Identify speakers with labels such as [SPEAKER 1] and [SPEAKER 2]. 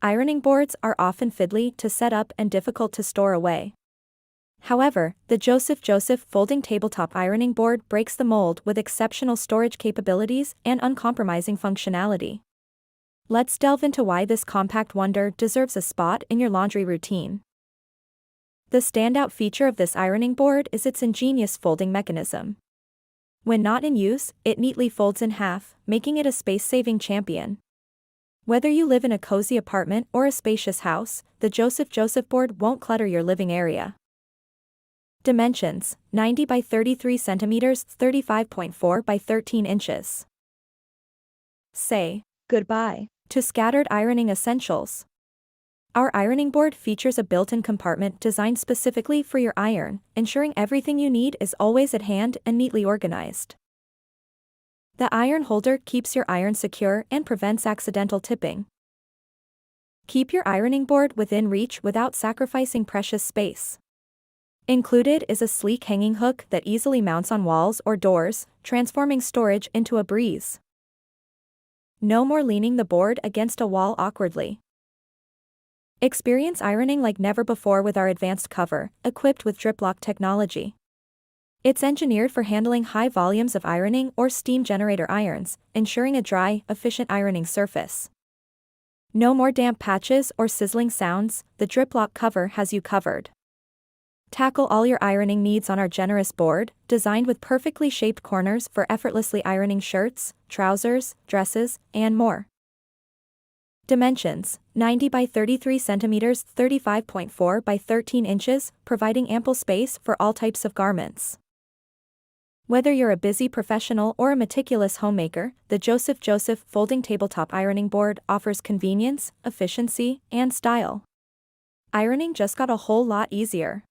[SPEAKER 1] Ironing boards are often fiddly to set up and difficult to store away. However, the Joseph folding tabletop ironing board breaks the mold with exceptional storage capabilities and uncompromising functionality. Let's delve into why this compact wonder deserves a spot in your laundry routine. The standout feature of this ironing board is its ingenious folding mechanism. When not in use, it neatly folds in half, making it a space-saving champion. Whether you live in a cozy apartment or a spacious house, the Joseph board won't clutter your living area. Dimensions: 90 by 33 centimeters, 35.4 by 13 inches. Say goodbye to scattered ironing essentials. Our ironing board features a built-in compartment designed specifically for your iron, ensuring everything you need is always at hand and neatly organized. The iron holder keeps your iron secure and prevents accidental tipping. Keep your ironing board within reach without sacrificing precious space. Included is a sleek hanging hook that easily mounts on walls or doors, transforming storage into a breeze. No more leaning the board against a wall awkwardly. Experience ironing like never before with our advanced cover, equipped with drip lock technology. It's engineered for handling high volumes of ironing or steam generator irons, ensuring a dry, efficient ironing surface. No more damp patches or sizzling sounds, the drip lock cover has you covered. Tackle all your ironing needs on our generous board, designed with perfectly shaped corners for effortlessly ironing shirts, trousers, dresses, and more. Dimensions: 90 by 33 centimeters, 35.4 by 13 inches, providing ample space for all types of garments. Whether you're a busy professional or a meticulous homemaker, the Joseph folding tabletop ironing board offers convenience, efficiency, and style. Ironing just got a whole lot easier.